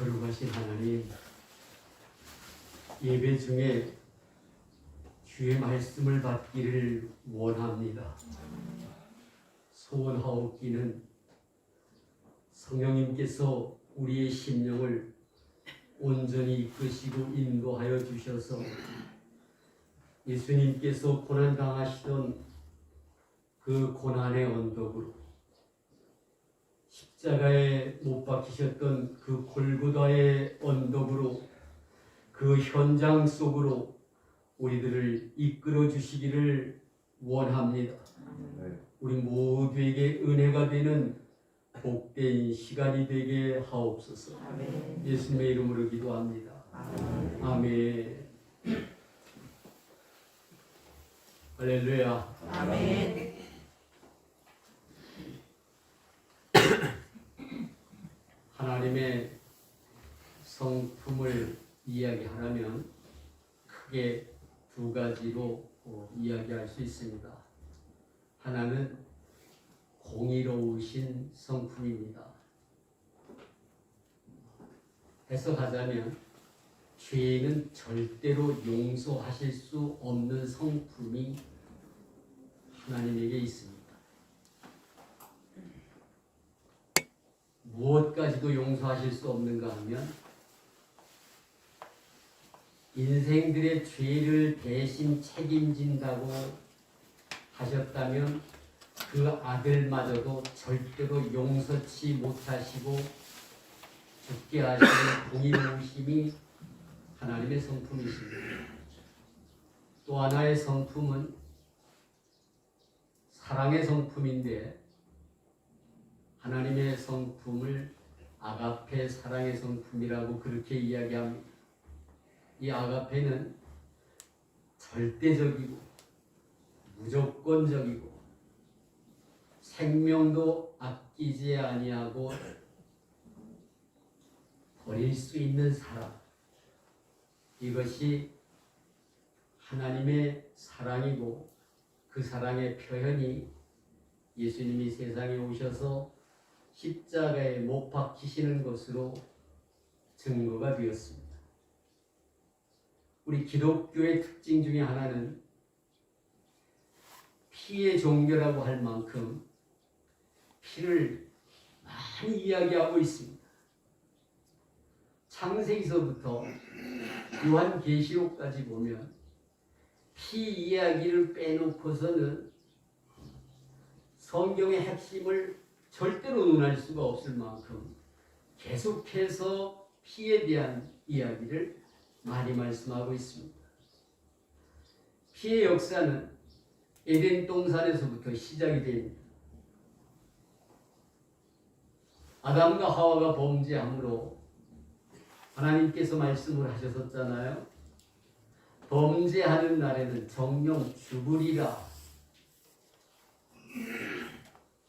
거룩하신 하나님, 예배 중에 주의 말씀을 받기를 원합니다. 소원하옵기는 성령님께서 우리의 심령을 온전히 이끄시고 인도하여 주셔서 예수님께서 고난당하시던 그 고난의 언덕으로, 십자가에 못 박히셨던 그 골고다의 언덕으로, 그 현장 속으로 우리들을 이끌어 주시기를 원합니다. 우리 모두에게 은혜가 되는 복된 시간이 되게 하옵소서. 예수님의 이름으로 기도합니다. 아멘. 할렐루야. 아멘. 하나님의 성품을 이야기하려면 크게 두 가지로 이야기할 수 있습니다. 하나는 공의로우신 성품입니다. 해석하자면 죄인은 절대로 용서하실 수 없는 성품이 하나님에게 있습니다. 무엇까지도 용서하실 수 없는가 하면 인생들의 죄를 대신 책임진다고 하셨다면 그 아들마저도 절대로 용서치 못하시고 죽게 하시는 공의로우심이 하나님의 성품이십니다. 또 하나의 성품은 사랑의 성품인데, 하나님의 성품을 아가페 사랑의 성품이라고 그렇게 이야기합니다. 이 아가페는 절대적이고 무조건적이고 생명도 아끼지 아니하고 버릴 수 있는 사랑, 이것이 하나님의 사랑이고, 그 사랑의 표현이 예수님이 세상에 오셔서 십자가에 못 박히시는 것으로 증거가 되었습니다. 우리 기독교의 특징 중에 하나는 피의 종교라고 할 만큼 피를 많이 이야기하고 있습니다. 창세기서부터 요한계시록까지 보면 피 이야기를 빼놓고서는 성경의 핵심을 절대로 논할 수가 없을 만큼 계속해서 피에 대한 이야기를 많이 말씀하고 있습니다. 피의 역사는 에덴 동산에서부터 시작이 됩니다. 아담과 하와가 범죄함으로 하나님께서 말씀을 하셨었잖아요. 범죄하는 날에는 정령 죽으리라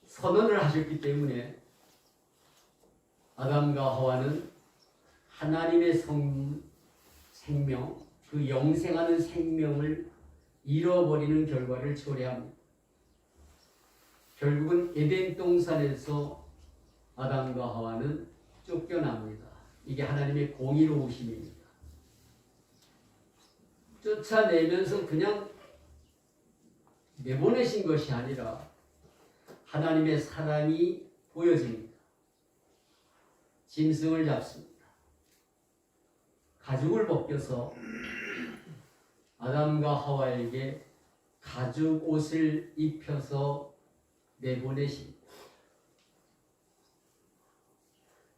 선언을 하셨기 때문에 아담과 하와는 하나님의 생명, 그 영생하는 생명을 잃어버리는 결과를 초래합니다. 결국은 에덴 동산에서 아담과 하와는 쫓겨납니다. 이게 하나님의 공의로우심입니다. 쫓아내면서 그냥 내보내신 것이 아니라 하나님의 사랑이 보여집니다. 짐승을 잡습니다. 가죽을 벗겨서 아담과 하와에게 가죽 옷을 입혀서 내보내십니다.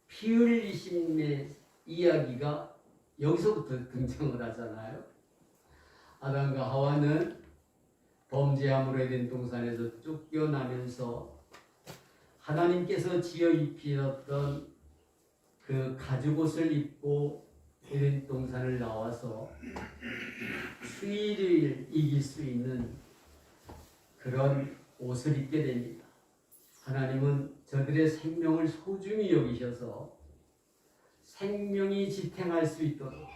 피 흘리심의 이야기가 여기서부터 등장을 하잖아요. 아담과 하와는 범죄함으로 에덴 동산에서 쫓겨나면서 하나님께서 지어 입히셨던 그 가죽옷을 입고 에덴 동산을 나와서 추위를 이길 수 있는 그런 옷을 입게 됩니다. 하나님은 저들의 생명을 소중히 여기셔서 생명이 지탱할 수 있도록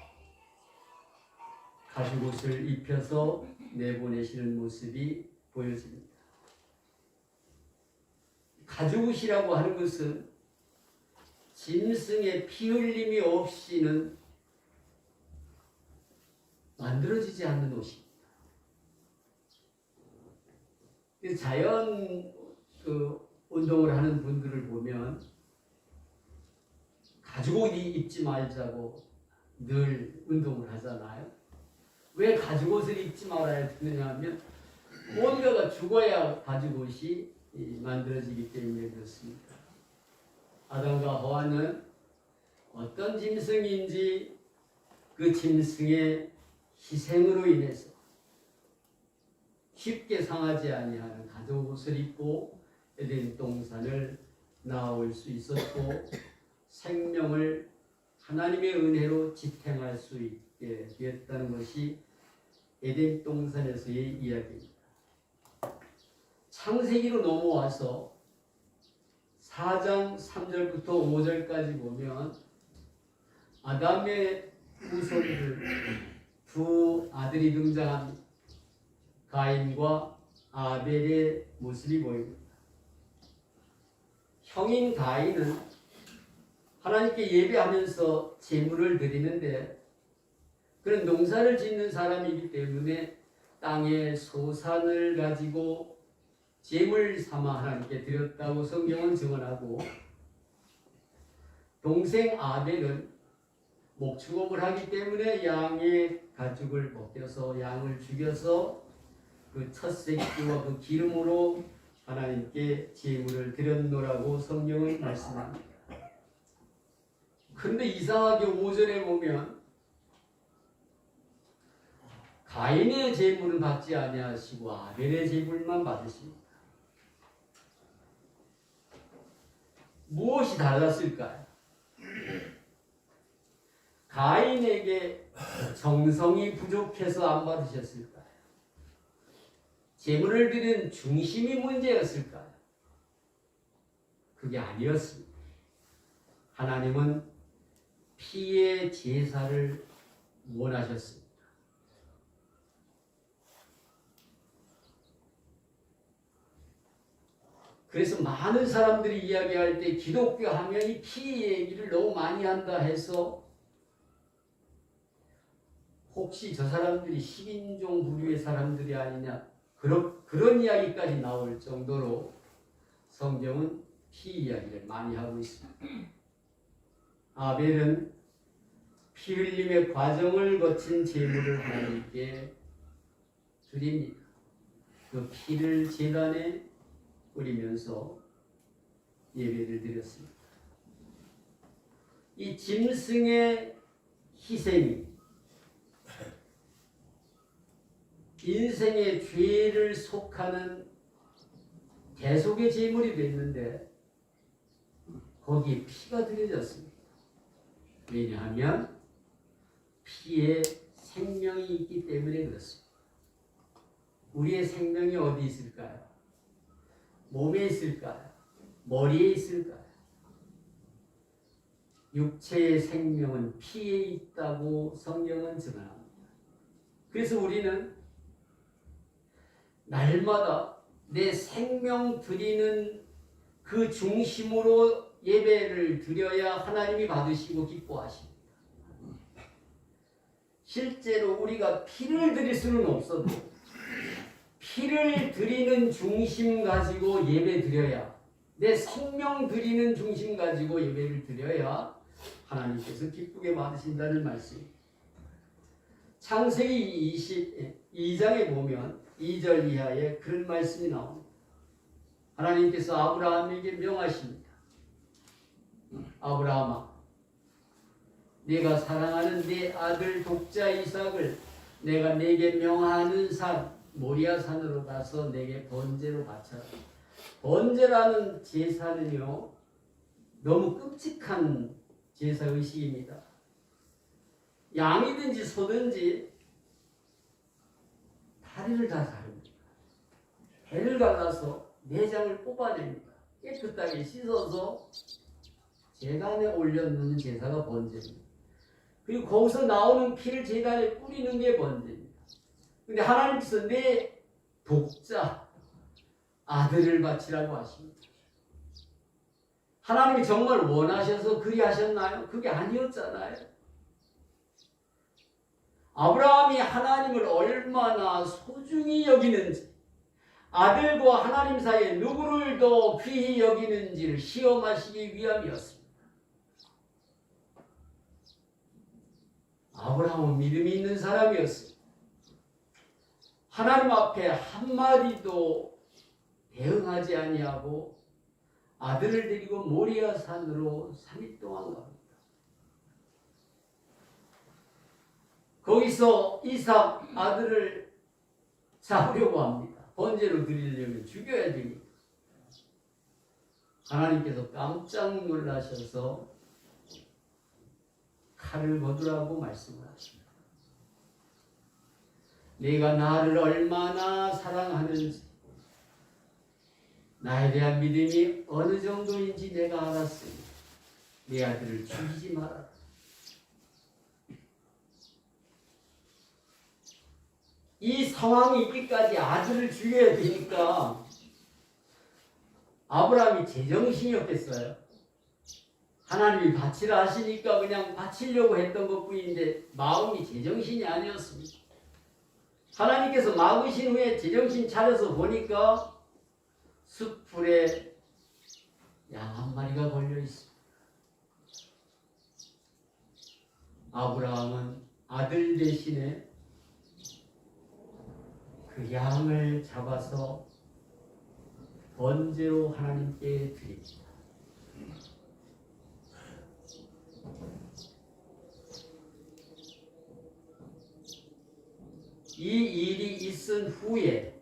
가죽옷을 입혀서 내보내시는 모습이 보여집니다. 가죽옷이라고 하는 것은 짐승의 피 흘림이 없이는 만들어지지 않는 옷입니다. 자연 운동을 하는 분들을 보면 가죽옷 입지 말자고 늘 운동을 하잖아요. 왜 가죽옷을 입지 말아야 되느냐 하면 뭔가가 죽어야 가죽옷이 만들어지기 때문에 그렇습니다. 아담과 하와는 어떤 짐승인지 그 짐승의 희생으로 인해서 쉽게 상하지 아니하는 가죽옷을 입고 에덴 동산을 나올 수 있었고 생명을 하나님의 은혜로 지탱할 수 있게 되었다는 것이 에덴 동산에서의 이야기입니다. 창세기로 넘어와서 4장 3절부터 5절까지 보면 아담의 후손들 두 아들이 등장합니다. 가인과 아벨의 모습이 보입니다. 형인 가인은 하나님께 예배하면서 제물을 드리는데 그런 농사를 짓는 사람이기 때문에 땅의 소산을 가지고 제물 삼아 하나님께 드렸다고 성경은 증언하고, 동생 아벨은 목축업을 하기 때문에 양의 가죽을 벗겨서 양을 죽여서 그 첫 새끼와 그 기름으로 하나님께 제물을 드렸노라고 성경은 말씀합니다. 그런데 이상하게 5절에 보면 가인의 제물은 받지 아니하시고 아벨의 제물만 받으십니다. 무엇이 달랐을까요? 가인에게 정성이 부족해서 안 받으셨을까요? 제물을 드리는 중심이 문제였을까요? 그게 아니었습니다. 하나님은 피의 제사를 원하셨습니다. 그래서 많은 사람들이 이야기할 때 기독교 하면 이 피 얘기를 너무 많이 한다 해서 혹시 저 사람들이 식인종 부류의 사람들이 아니냐 그런 이야기까지 나올 정도로 성경은 피 이야기를 많이 하고 있습니다. 아벨은 피 흘림의 과정을 거친 제물을 하나님께 드립니다. 그 피를 제단에 뿌리면서 예배를 드렸습니다. 이 짐승의 희생이 인생의 죄를 속하는 대속의 제물이 됐는데 거기에 피가 들여졌습니다. 왜냐하면 피에 생명이 있기 때문에 그렇습니다. 우리의 생명이 어디 있을까요? 몸에 있을까요? 머리에 있을까요? 육체의 생명은 피에 있다고 성경은 증언합니다. 그래서 우리는 날마다 내 생명 드리는 그 중심으로 예배를 드려야 하나님이 받으시고 기뻐하십니다. 실제로 우리가 피를 드릴 수는 없어도 피를 드리는 중심 가지고 예배 드려야, 내 생명 드리는 중심 가지고 예배를 드려야 하나님께서 기쁘게 받으신다는 말씀입니다. 창세기 22장에 보면 2절 이하에 그런 말씀이 나옵니다. 하나님께서 아브라함에게 명하십니다. 아브라함아, 네가 사랑하는 네 아들 독자 이삭을 내가 네게 명하는 산 모리아 산으로 가서 내게 번제로 바쳐라. 번제라는 제사는요 너무 끔찍한 제사 의식입니다. 양이든지 소든지 다리를 다 자릅니다. 배를 갈라서 내장을 뽑아냅니다. 깨끗하게 씻어서 제단에 올려놓는 제사가 번제입니다. 그리고 거기서 나오는 피를 제단에 뿌리는 게 번제입니다. 근데 하나님께서 내 독자 아들을 바치라고 하십니다. 하나님이 정말 원하셔서 그리 하셨나요? 그게 아니었잖아요. 아브라함이 하나님을 얼마나 소중히 여기는지, 아들과 하나님 사이에 누구를 더 귀히 여기는지를 시험하시기 위함이었습니다. 아브라함은 믿음이 있는 사람이었습니다. 하나님 앞에 한마디도 대응하지 아니하고 아들을 데리고 모리아 산으로 3일 동안 갑니다. 거기서 이삭 아들을 잡으려고 합니다. 번제로 드리려면 죽여야 되니까. 하나님께서 깜짝 놀라셔서 칼을 거두라고 말씀을 하십니다. 네가 나를 얼마나 사랑하는지, 나에 대한 믿음이 어느 정도인지 내가 알았으니 네 아들을 죽이지 말아라. 이 상황이 있기까지 아들을 죽여야 되니까 아브라함이 제정신이 없겠어요. 하나님이 바치라 하시니까 그냥 바치려고 했던 것뿐인데 마음이 제정신이 아니었습니다. 하나님께서 막으신 후에 제정신 차려서 보니까 숯불에 양 한 마리가 걸려 있습니다. 아브라함은 아들 대신에 그 양을 잡아서 번제로 하나님께 드립니다. 이 일이 있은 후에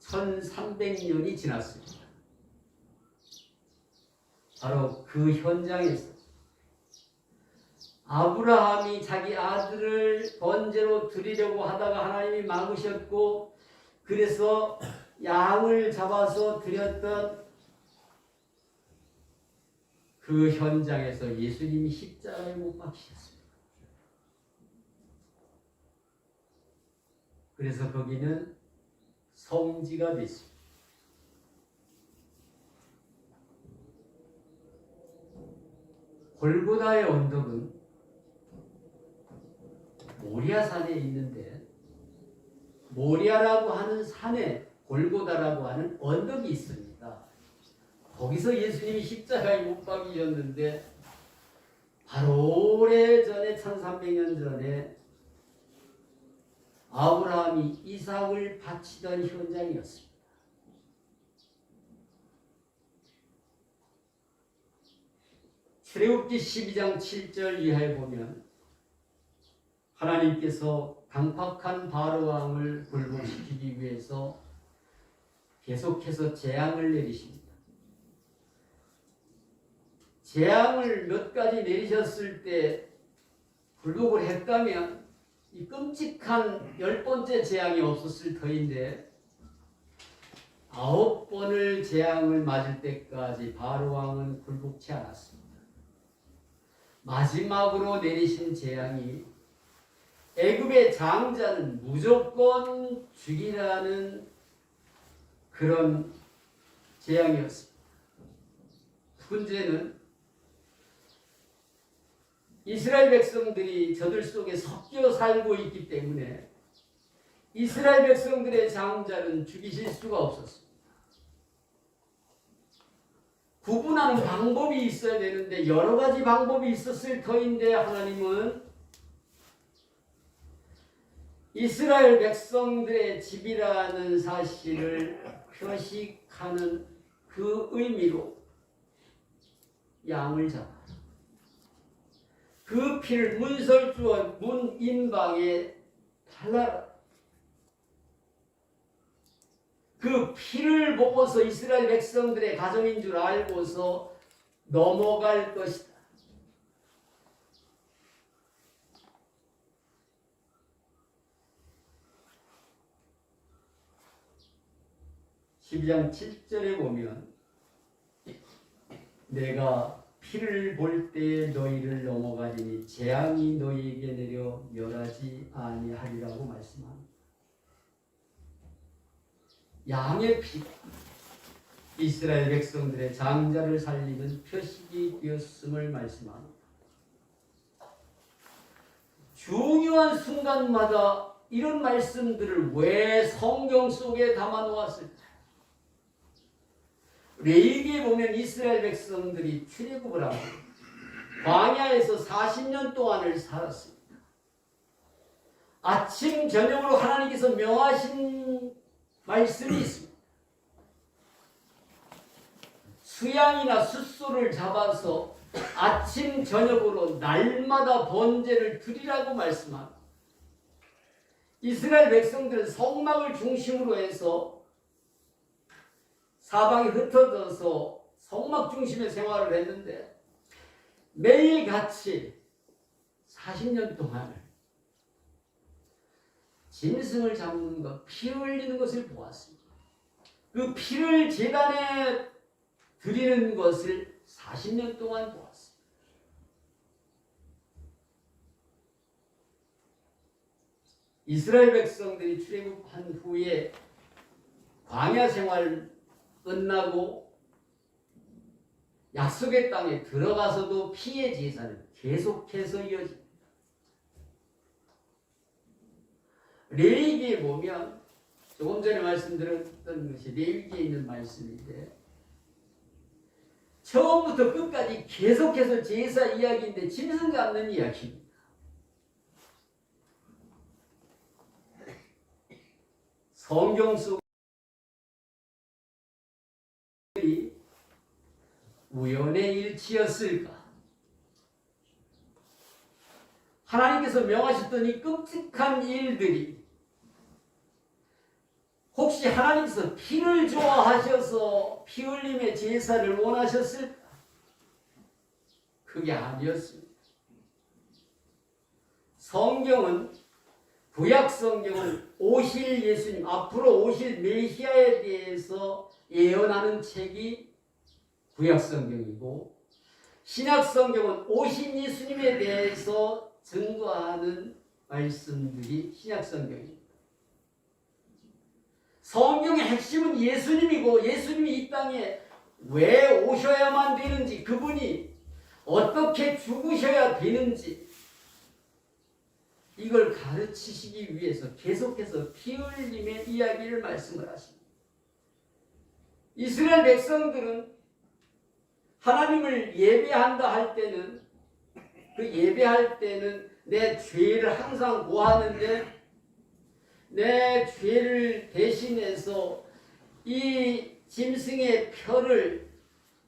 1300년이 지났습니다. 바로 그 현장에서 아브라함이 자기 아들을 번제로 드리려고 하다가 하나님이 막으셨고, 그래서 양을 잡아서 드렸던 그 현장에서 예수님이 십자가에 못 박히셨습니다. 그래서 거기는 성지가 됐습니다. 골고다의 언덕은 모리아산에 있는데, 모리아라고 하는 산에 골고다라고 하는 언덕이 있습니다. 거기서 예수님이 십자가에 못 박히셨는데, 바로 오래전에 1300년 전에 아브라함이 이삭을 바치던 현장이었습니다. 출애굽기 12장 7절 이하에 보면 하나님께서 강팍한 바로 왕을 굴복시키기 위해서 계속해서 재앙을 내리십니다. 재앙을 몇 가지 내리셨을 때 굴복을 했다면 이 끔찍한 10번째 재앙이 없었을 터인데 9번을 재앙을 맞을 때까지 바로 왕은 굴복치 않았습니다. 마지막으로 내리신 재앙이 애굽의 장자는 무조건 죽이라는 그런 재앙이었습니다. 문제는 이스라엘 백성들이 저들 속에 섞여 살고 있기 때문에 이스라엘 백성들의 장자는 죽이실 수가 없었습니다. 구분하는 방법이 있어야 되는데 여러 가지 방법이 있었을 터인데 하나님은 이스라엘 백성들의 집이라는 사실을 표식하는 그 의미로 양을 잡아 그 피를 문설주와 문인방에 발라라. 그 피를 보고서 이스라엘 백성들의 가정인 줄 알고서 넘어갈 것이다. (12장 7절에) 보면 내가 피를 볼 때 너희를 넘어가리니 재앙이 너희에게 내려 멸하지 아니하리라고 말씀합니다. 양의 피, 이스라엘 백성들의 장자를 살리는 표식이 되었음을 말씀합니다. 중요한 순간마다 이런 말씀들을 왜 성경 속에 담아 놓았을까? 레위기에 보면 이스라엘 백성들이 출애굽을 하고 광야에서 40년 동안을 살았습니다. 아침 저녁으로 하나님께서 명하신 말씀이 있습니다. 수양이나 숫소를 잡아서 아침 저녁으로 날마다 번제를 드리라고 말씀합니다. 이스라엘 백성들은 성막을 중심으로 해서 사방이 흩어져서 성막 중심의 생활을 했는데 매일같이 40년 동안을 짐승을 잡는 것, 피 흘리는 것을 보았습니다. 그 피를 제단에 드리는 것을 40년 동안 보았습니다. 이스라엘 백성들이 출애굽한 후에 광야 생활 끝나고 약속의 땅에 들어가서도 피의 제사는 계속해서 이어집니다. 레위기에 보면 조금 전에 말씀드렸던 것이 레위기에 있는 말씀인데 처음부터 끝까지 계속해서 제사 이야기인데 짐승 잡는 이야기입니다. 성경 속에 우연의 일치였을까? 하나님께서 명하셨던 이 끔찍한 일들이 혹시 하나님께서 피를 좋아하셔서 피 흘림의 제사를 원하셨을까? 그게 아니었습니다. 성경은 구약 성경은 오실 예수님, 앞으로 오실 메시아에 대해서 예언하는 책이 구약 성경이고 신약 성경은 오신 예수님에 대해서 증거하는 말씀들이 신약 성경입니다. 성경의 핵심은 예수님이고 예수님이 이 땅에 왜 오셔야만 되는지, 그분이 어떻게 죽으셔야 되는지 이걸 가르치시기 위해서 계속해서 피 흘림의 이야기를 말씀을 하십니다. 이스라엘 백성들은 하나님을 예배한다 할 때는 그 예배할 때는 내 죄를 항상 고하는데 내 죄를 대신해서 이 짐승의 표를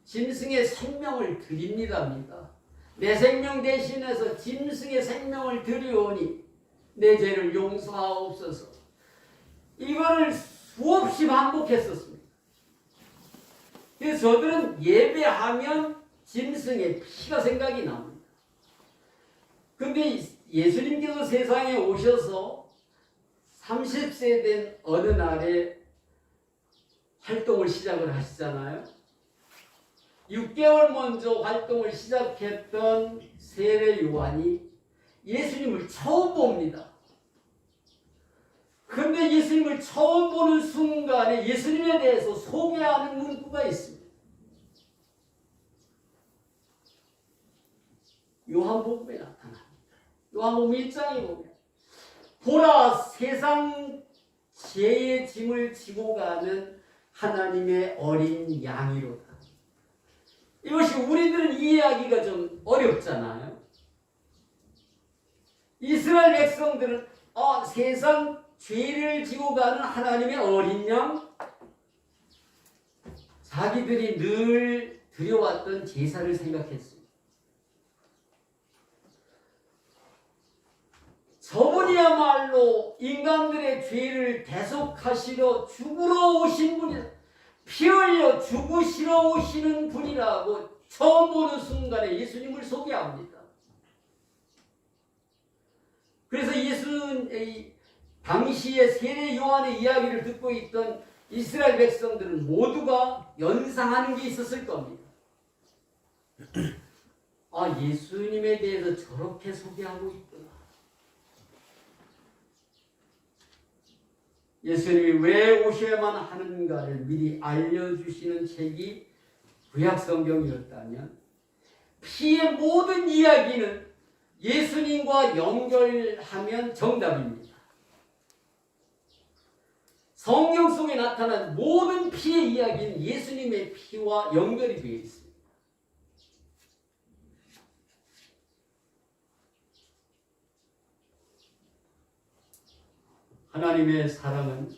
짐승의 생명을 드립니다입니다. 내 생명 대신해서 짐승의 생명을 드리오니 내 죄를 용서하옵소서. 이거를 수없이 반복했었습니다. 그래서 저들은 예배하면 짐승의 피가 생각이 납니다. 근데 예수님께서 세상에 오셔서 30세 된 어느 날에 활동을 시작을 하시잖아요. 6개월 먼저 활동을 시작했던 세례 요한이 예수님을 처음 봅니다. 근데 예수님을 처음 보는 순간에 예수님에 대해서 소개하는 문구가 있습니다. 요한복음에 나타납니다. 요한복음 1장에 보면 보라, 세상 죄의 짐을 지고 가는 하나님의 어린 양이로다. 이것이 우리들은 이해하기가 좀 어렵잖아요. 이스라엘 백성들은 세상 죄를 지고 가는 하나님의 어린 양, 자기들이 늘 드려왔던 제사를 생각했습니다. 저분이야말로 인간들의 죄를 대속하시러 죽으러 오신 분이다. 피 흘려 죽으시러 오시는 분이라고 처음 보는 순간에 예수님을 소개합니다. 그래서 당시의 세례 요한의 이야기를 듣고 있던 이스라엘 백성들은 모두가 연상하는 게 있었을 겁니다. 예수님에 대해서 저렇게 소개하고 있구나. 예수님이 왜 오셔야만 하는가를 미리 알려주시는 책이 구약성경이었다면 피의 모든 이야기는 예수님과 연결하면 정답입니다. 성경 속에 나타난 모든 피의 이야기는 예수님의 피와 연결이 되어 있습니다. 하나님의 사랑은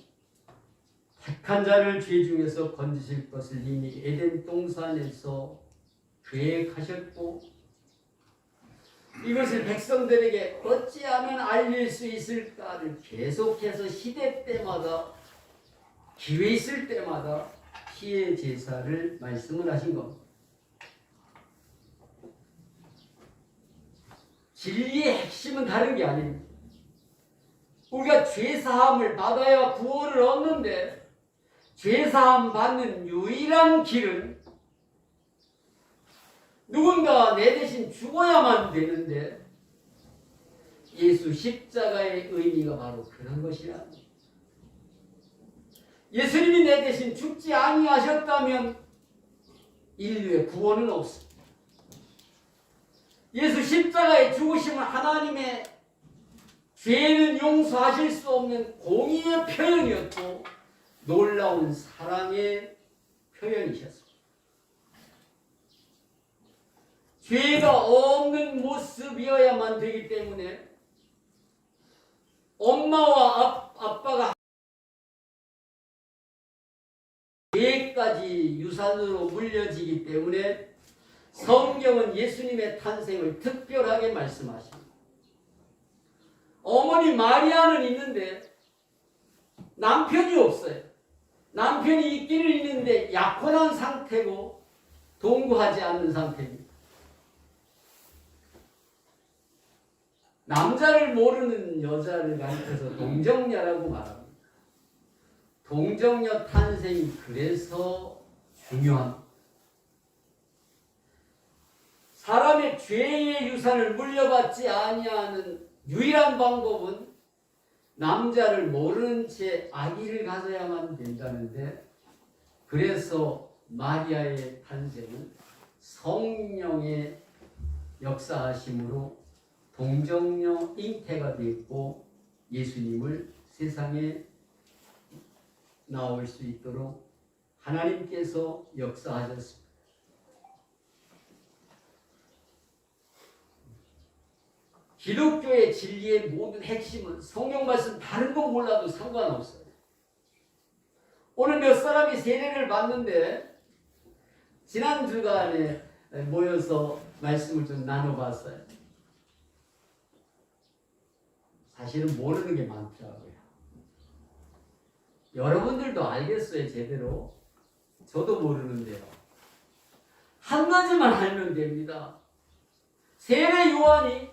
택한 자를 죄 중에서 건지실 것을 이미 에덴 동산에서 계획하셨고 이것을 백성들에게 어찌하면 알릴 수 있을까를 계속해서 시대 때마다 기회 있을 때마다 피의 제사를 말씀을 하신 겁니다. 진리의 핵심은 다른 게 아닙니다. 우리가 죄사함을 받아야 구원을 얻는데 죄사함 받는 유일한 길은 누군가 내 대신 죽어야만 되는데 예수 십자가의 의미가 바로 그런 것이라. 예수님이 내 대신 죽지 아니하셨다면 인류의 구원은 없습니다. 예수 십자가의 죽으심은 하나님의 죄는 용서하실 수 없는 공의의 표현이었고 놀라운 사랑의 표현이셨습니다. 죄가 없는 모습이어야만 되기 때문에 엄마와 아빠가 죄까지 유산으로 물려지기 때문에 성경은 예수님의 탄생을 특별하게 말씀하십니다. 어머니 마리아는 있는데 남편이 없어요. 남편이 있기는 있는데 약혼한 상태고 동거하지 않는 상태입니다. 남자를 모르는 여자를 가리켜서 동정녀라고 말합니다. 동정녀 탄생이 그래서 중요합니다. 사람의 죄의 유산을 물려받지 아니하는 유일한 방법은 남자를 모르는 채 아기를 가져야만 된다는데 그래서 마리아의 탄생은 성령의 역사하심으로 동정녀 잉태가 되었고 예수님을 세상에 나올 수 있도록 하나님께서 역사하셨습니다. 기독교의 진리의 모든 핵심은 성경 말씀 다른 거 몰라도 상관없어요. 오늘 몇 사람이 세례를 받는데 지난 주간에 모여서 말씀을 좀 나눠봤어요. 사실은 모르는 게 많더라고요. 여러분들도 알겠어요, 제대로. 저도 모르는데요. 한 가지만 알면 됩니다. 세례 요한이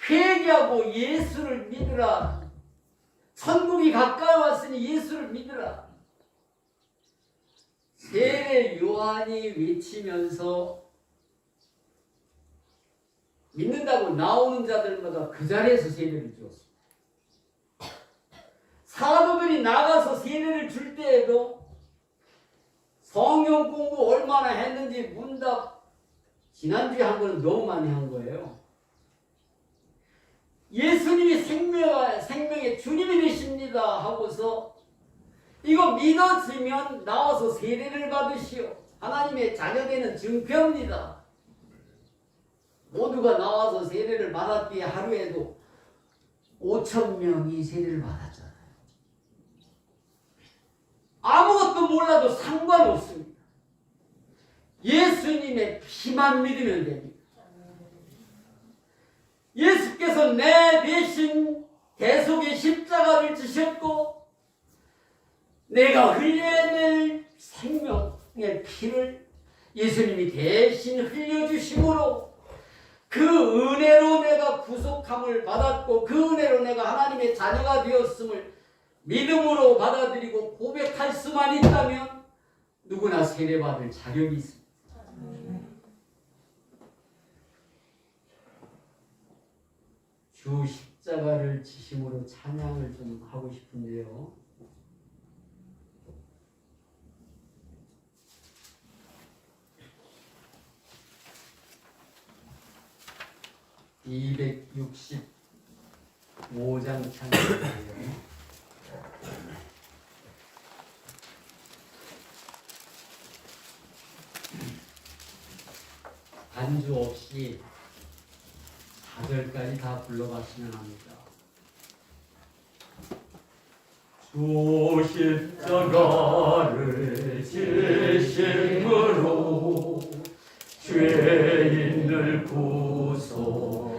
회개하고 예수를 믿으라. 천국이 가까이 왔으니 예수를 믿으라. 세례 요한이 외치면서 믿는다고 나오는 자들마다 그 자리에서 세례를 주었습니다. 사도들이 나가서 세례를 줄 때에도 성경 공부 얼마나 했는지 문답 지난주에 한 거는 너무 많이 한 거예요. 예수님이 생명의 주님이 되십니다 하고서 이거 믿어지면 나와서 세례를 받으시오. 하나님의 자녀되는 증표입니다. 모두가 나와서 세례를 받았기에 하루에도 5,000명이 세례를 받았잖아요. 아무것도 몰라도 상관없습니다. 예수님의 피만 믿으면 됩니다. 예수께서 내 대신 대속의 십자가를 지셨고 내가 흘려야 될 생명의 피를 예수님이 대신 흘려주심으로 그 은혜로 내가 구속함을 받았고 그 은혜로 내가 하나님의 자녀가 되었음을 믿음으로 받아들이고 고백할 수만 있다면 누구나 세례받을 자격이 있습니다. 주 십자가를 지심으로 찬양을 좀 하고 싶은데요. (265장) 찬양이에요. 반주 없이 4절까지 다 불러봤으면 합니다. 주 십자가를 지심으로 죄인을 구속하셨으니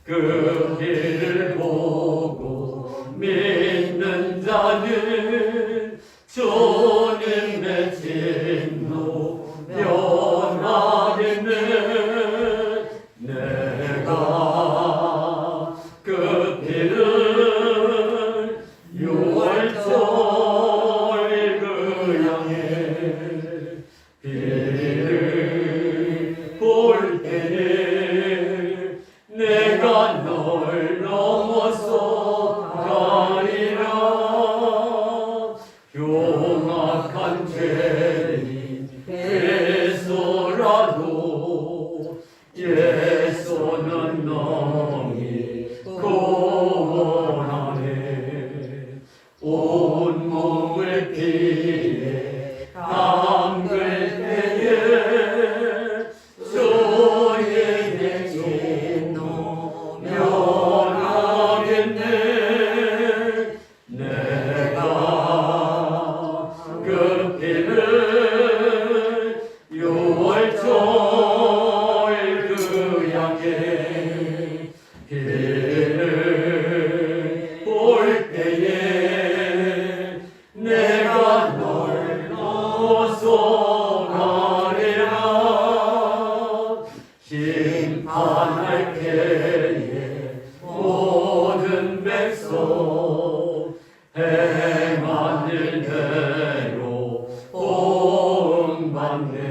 그 길을 보고 믿는 자는 주님의 진노 면하겠네. 내가 그 길을 6월절 그 양의 길을 볼 때에 내가 널 넘어서 가리라. 흉악한 죄인 예수라도 예수는 너희 구원하네. 온몸을 피해 담글 때에 주님의 진노 면하겠네. 내가 그 길을 6월절 그 양의 길을 볼 때에 내가 널 넘어서 가리라. 심판할 때에 모든 백성 행한 일대로 복받네.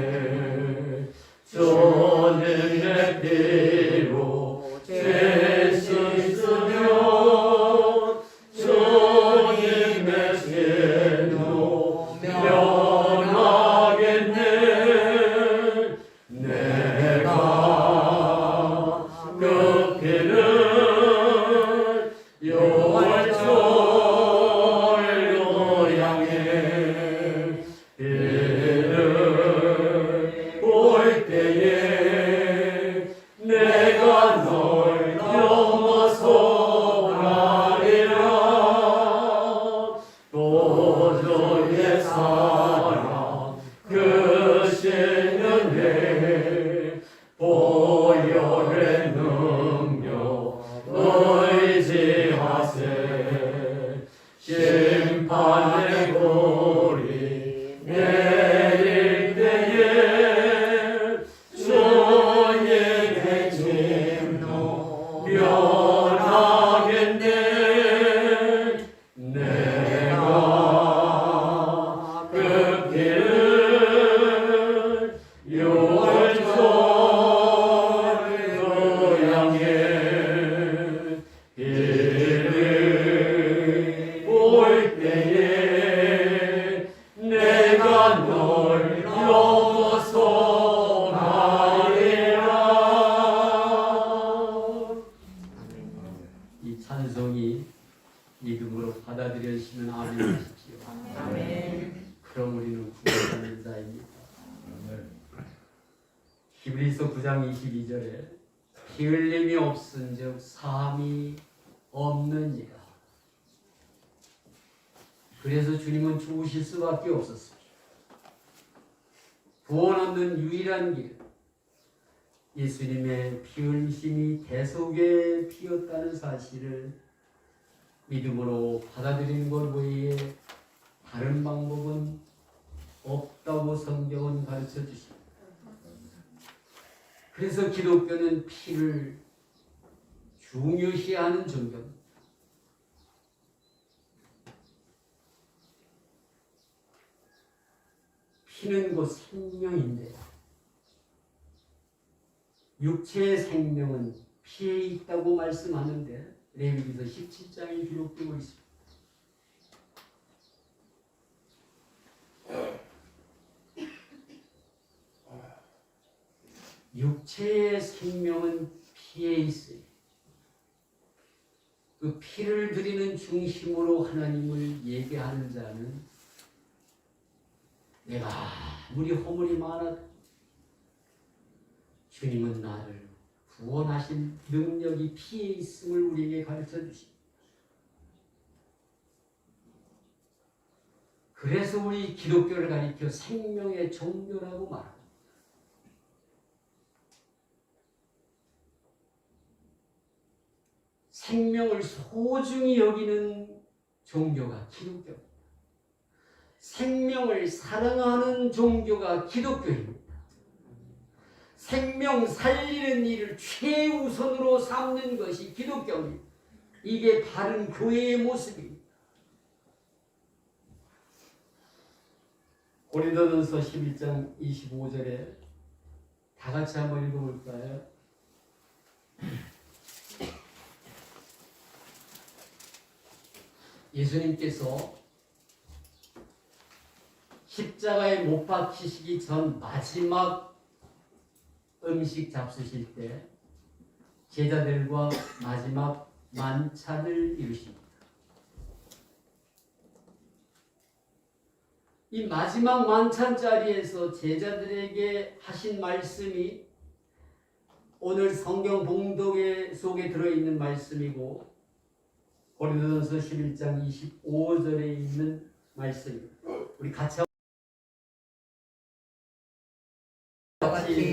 주님의 피로 죄 씻으면 주님의 진노 면하겠네. 내가 그 길을 6월절 향해 길을 볼 때에 내가 널 넘어서 가리라. 도저히 사랑 크신 은혜 보혈의 능력 의지하세. 심판의 골이 내릴 때에 주님의 진노 면하겠네. 내가 그 길을 6월절 그 양의 길을 볼 때에 내가 널 넘어서 가리라. 이 찬송이 믿음으로 받아들여지시면 아멘 하십시오. 아멘. 그럼 우리는 구원받는 자입니다. 히브리서 9장 22절에 피 흘림이 없은즉 사함이 없느니라. 그래서 주님은 죽으실 수밖에 없었습니다. 구원 얻는 유일한 길, 예수님의 피 흘리심이 대속의 피였다는 사실을 믿음으로 받아들이는 것 외에 다른 방법은 없다고 성경은 가르쳐 주십니다. 그래서 기독교는 피를 중요시하는 종교입니다. 피는 곧 생명인데 육체의 생명은 피에 있다고 말씀하는데 레위기서 17장에 기록되고 있습니다. 육체의 생명은 피에 있어요. 그 피를 드리는 중심으로 하나님을 예배하는 자는 내가 아무리 허물이 많아도 주님은 나를 구원하신 능력이 피에 있음을 우리에게 가르쳐 주십니다. 그래서 우리 기독교를 가리켜 생명의 종교라고 말합니다. 생명을 소중히 여기는 종교가 기독교입니다. 생명을 사랑하는 종교가 기독교입니다. 생명 살리는 일을 최우선으로 삼는 것이 기독교입니다. 이게 바른 교회의 모습입니다. 고린도전서 11장 25절에 다 같이 한번 읽어볼까요? 예수님께서 십자가에 못 박히시기 전 마지막 음식 잡수실 때 제자들과 마지막 만찬을 이루십니다. 이 마지막 만찬 자리에서 제자들에게 하신 말씀이 오늘 성경 봉독 속에 들어있는 말씀이고 고린도전서 11장 25절에 있는 말씀입니다. 우리 같이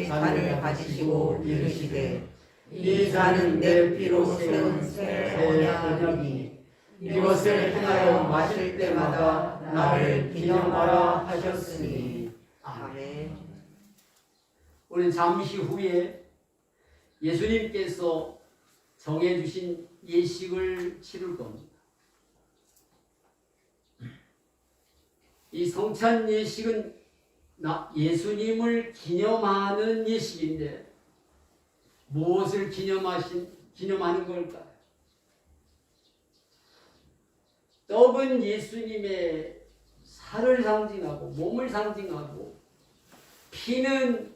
잔을 가지시고 이르시되 이 잔은 내 피로 세운 새 언약이니 이것을 행하여 마실 때마다 나를 기념하라 하셨으니. 아멘. 우리는 잠시 후에 예수님께서 정해주신 예식을 치를 겁니다. 이 성찬 예식은 예수님을 기념하는 예식인데 무엇을 기념하는 걸까요? 떡은 예수님의 살을 상징하고 몸을 상징하고 피는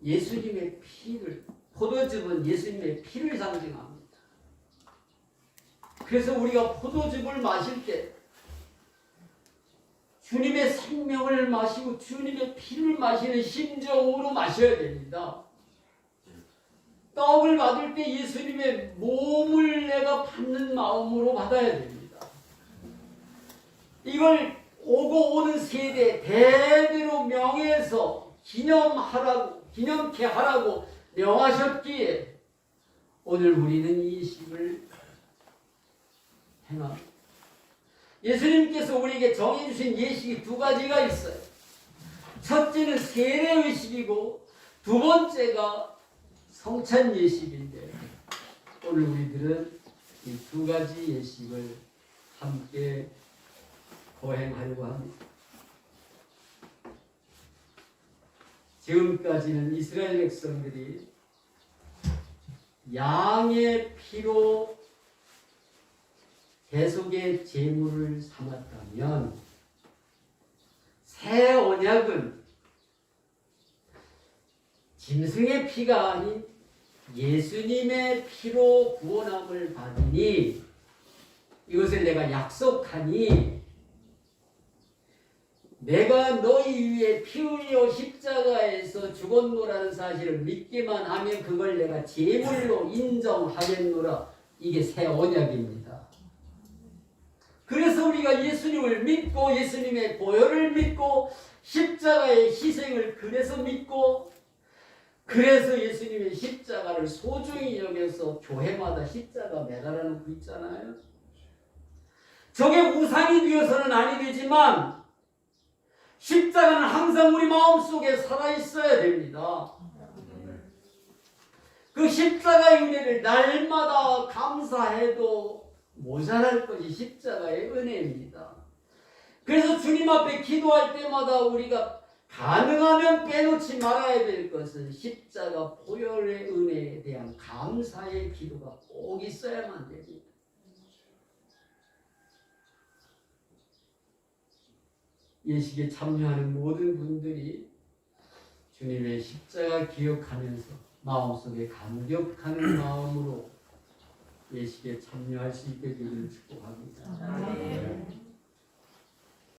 예수님의 피를, 포도즙은 예수님의 피를 상징합니다. 그래서 우리가 포도즙을 마실 때 주님의 생명을 마시고 주님의 피를 마시는 심정으로 마셔야 됩니다. 떡을 받을 때 예수님의 몸을 내가 받는 마음으로 받아야 됩니다. 이걸 오고 오는 세대 대대로 명해서 기념케 하라고 명하셨기에 오늘 우리는 이 예식을 행합니다. 예수님께서 우리에게 정해주신 예식이 두 가지가 있어요. 첫째는 세례의식이고 두 번째가 성찬 예식인데 오늘 우리들은 이 두 가지 예식을 함께 거행하려고 합니다. 지금까지는 이스라엘 백성들이 양의 피로 대속의 제물을 삼았다면 새 언약은 짐승의 피가 아닌 예수님의 피로 구원함을 받으니 이것을 내가 약속하니 내가 너희 위에 피 흘려 십자가에서 죽었노라는 사실을 믿기만 하면 그걸 내가 제물로 인정하겠노라. 이게 새 언약입니다. 그래서 우리가 예수님을 믿고 예수님의 보혈을 믿고 십자가의 희생을 그래서 믿고 그래서 예수님의 십자가를 소중히 여겨서 교회마다 십자가 매달아 놓고 있잖아요. 저게 우상이 되어서는 아니 되지만 십자가는 항상 우리 마음속에 살아있어야 됩니다. 그 십자가의 은혜를 날마다 감사해도 모자랄 것이 십자가의 은혜입니다. 그래서 주님 앞에 기도할 때마다 우리가 가능하면 빼놓지 말아야 될 것은 십자가 보혈의 은혜에 대한 감사의 기도가 꼭 있어야만 됩니다. 예식에 참여하는 모든 분들이 주님의 십자가 기억하면서 마음속에 감격하는 마음으로 예식에 참여할 수 있게 되기를 축복합니다.